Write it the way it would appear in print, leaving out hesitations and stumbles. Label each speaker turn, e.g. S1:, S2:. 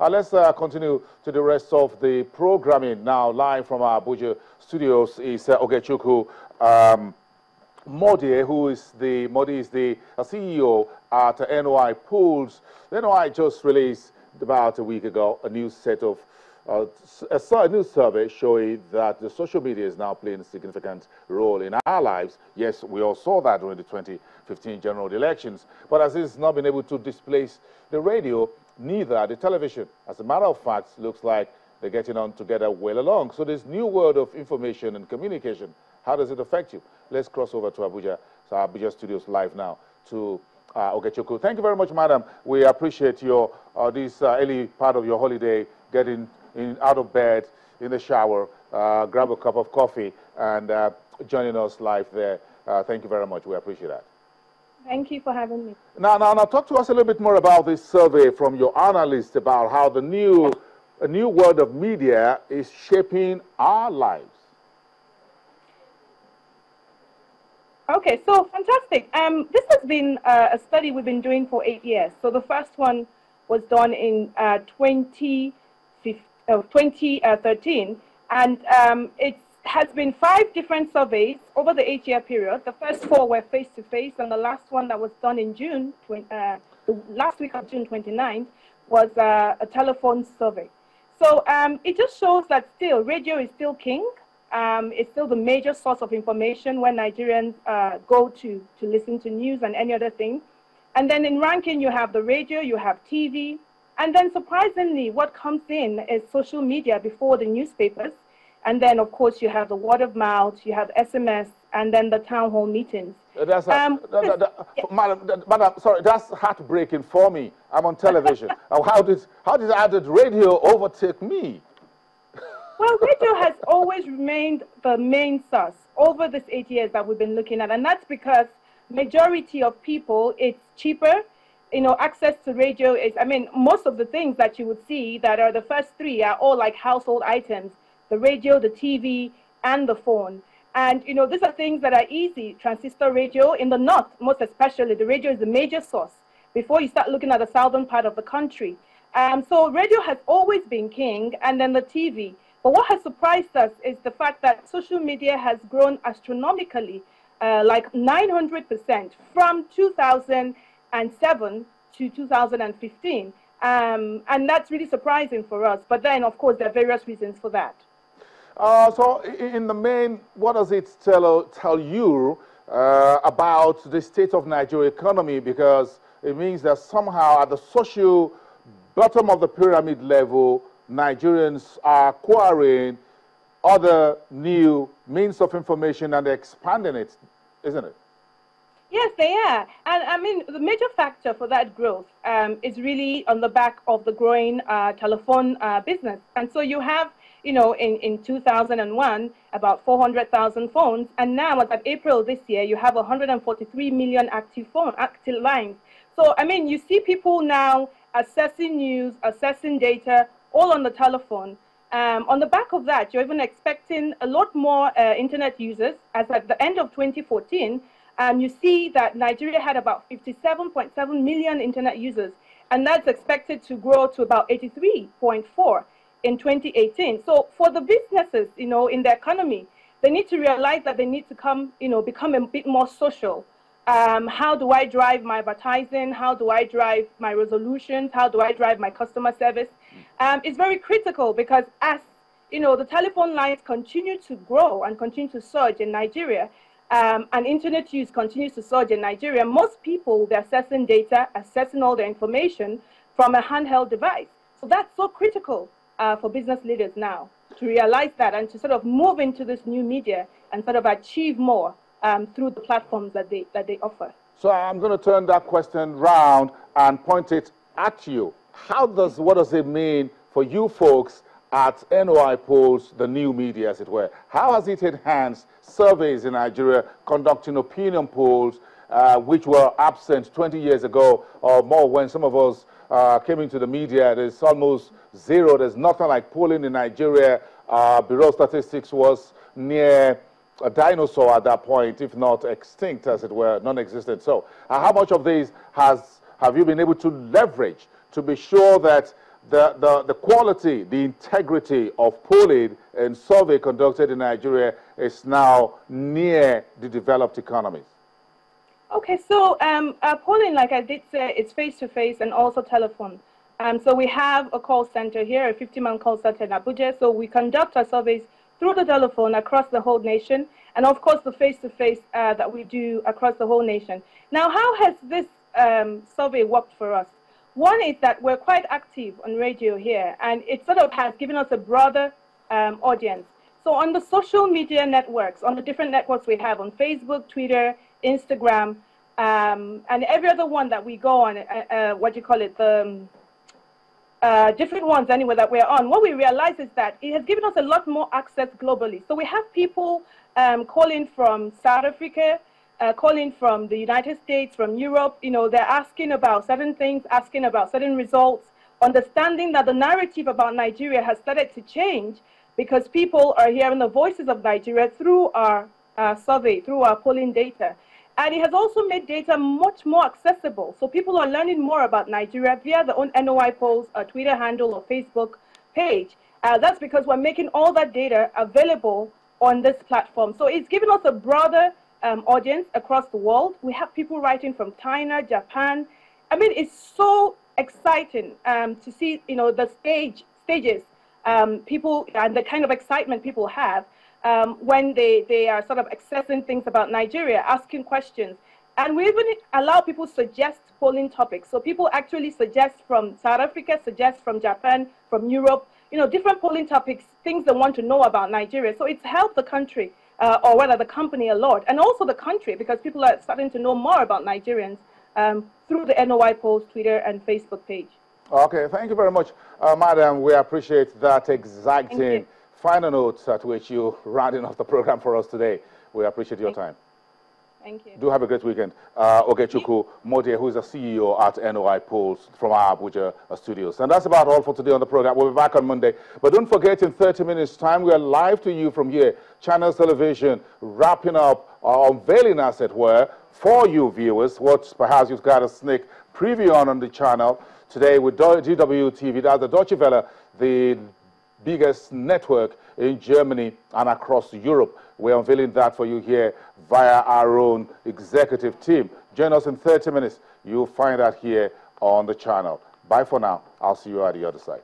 S1: Let's continue to the rest of the programming. Now, live from our Abuja studios is Ogechukwu Modi, who is the CEO at NOI Pools. NOI just released about a week ago a new set of a new survey showing that the social media is now playing a significant role in our lives. Yes, we all saw that during the 2015 general elections, but as it's not been able to displace the radio, neither the television. As a matter of fact, looks like they're getting on together well along. So this new world of information and communication, how does it affect you? Let's cross over to Abuja, so Abuja studios live now to Ogechukwu. Thank you very much, madam. We appreciate your this early part of your holiday, getting out of bed, in the shower, grab a cup of coffee, and joining us live there. Thank you very much. We appreciate that.
S2: Thank you for having me.
S1: Now, talk to us a little bit more about this survey from your analyst about how the new world of media is shaping our lives.
S2: Okay, so fantastic. This has been a study we've been doing for 8 years. So the first one was done in 2013, and it has been 5 different surveys over the 8-year period. The first 4 were face-to-face, and the last one that was done in June, the last week of June 29th, was a telephone survey. So it just shows that still, radio is still king. It's still the major source of information when Nigerians go to listen to news and any other thing. And then in ranking, you have the radio, you have TV, and then surprisingly, what comes in is social media before the newspapers. And then, of course, you have the word of mouth, you have SMS, and then the town hall meetings.
S1: Madam, sorry, that's heartbreaking for me. I'm on television. How did radio overtake me?
S2: Well, radio has always remained the main source over these 8 years that we've been looking at. And that's because majority of people, it's cheaper. You know, access to radio is, I mean, most of the things that you would see that are the first 3 are all like household items: the radio, the TV, and the phone. And, you know, these are things that are easy. Transistor radio in the north, most especially, the radio is the major source before you start looking at the southern part of the country. So radio has always been king, and then the TV. But what has surprised us is the fact that social media has grown astronomically, like 900% from 2007 to 2015. And that's really surprising for us. But then, of course, there are various reasons for that.
S1: So in the main, what does it tell you about the state of Nigeria economy? Because it means that somehow at the social bottom of the pyramid level, Nigerians are acquiring other new means of information and expanding it, isn't it?
S2: Yes, they are. And I mean, the major factor for that growth is really on the back of the growing telephone business. And so you have, you know, in 2001, about 400,000 phones. And now, as of April this year, you have 143 million active lines. So, I mean, you see people now accessing news, accessing data, all on the telephone. On the back of that, you're even expecting a lot more internet users. As at the end of 2014, you see that Nigeria had about 57.7 million internet users, and that's expected to grow to about 83.4 in 2018. So for the businesses, you know, in the economy, they need to realize that they need to become a bit more social. How do I drive my advertising? How do I drive my resolutions? How do I drive my customer service? It's very critical because as, you know, the telephone lines continue to grow and continue to surge in Nigeria, and internet use continues to surge in Nigeria, most people will be accessing data, accessing all their information from a handheld device. So that's so critical for business leaders now to realize that and to sort of move into this new media and sort of achieve more through the platforms that they offer.
S1: So I'm going to turn that question round and point it at you. What does it mean for you folks at NOI Polls, the new media, as it were? How has it enhanced surveys in Nigeria, conducting opinion polls, which were absent 20 years ago or more when some of us came into the media? There's almost zero. There's nothing like polling in Nigeria. Bureau of Statistics was near a dinosaur at that point, if not extinct, as it were, non-existent. So how much of these have you been able to leverage to be sure that the quality, the integrity of polling and survey conducted in Nigeria is now near the developed economies?
S2: Okay, so polling, like I did say, it's face-to-face and also telephone. So we have a call center here, a 50-man call center in Abuja. So we conduct our surveys through the telephone across the whole nation, and of course the face-to-face that we do across the whole nation. Now, how has this survey worked for us? One is that we're quite active on radio here, and it sort of has given us a broader audience. So on the social media networks, on the different networks we have on Facebook, Twitter, Instagram, and every other one that we go on, different ones anyway that we're on, what we realize is that it has given us a lot more access globally. So we have people calling from South Africa, calling from the United States, from Europe. You know, they're asking about certain things, asking about certain results, understanding that the narrative about Nigeria has started to change because people are hearing the voices of Nigeria through our survey, through our polling data. And it has also made data much more accessible. So people are learning more about Nigeria via their own NOI polls, a Twitter handle, or Facebook page. That's because we're making all that data available on this platform. So it's given us a broader audience across the world. We have people writing from China, Japan. I mean, it's so exciting to see, you know, the stages people and the kind of excitement people have when they are sort of accessing things about Nigeria, asking questions. And we even allow people to suggest polling topics. So people actually suggest from South Africa, suggest from Japan, from Europe, you know, different polling topics, things they want to know about Nigeria. So it's helped the country, or rather the company a lot, and also the country, because people are starting to know more about Nigerians through the NOI polls, Twitter, and Facebook page.
S1: Okay, thank you very much, Madam. We appreciate that exacting final notes at which you rounding off the program for us today. We appreciate your time.
S2: Thank you.
S1: Do have a great weekend. Ogechukwu Modie, who is the CEO at NOI Polls from our Abuja studios. And that's about all for today on the program. We'll be back on Monday. But don't forget, in 30 minutes' time, we are live to you from here, Channels Television, wrapping up, unveiling, as it were, for you viewers, what perhaps you've got a sneak preview on the channel today with DWTV, that's the Deutsche Welle, the biggest network in Germany and across Europe. We're unveiling that for you here via our own executive team. Join us in 30 minutes. You'll find that here on the channel. Bye for now. I'll see you at the other side.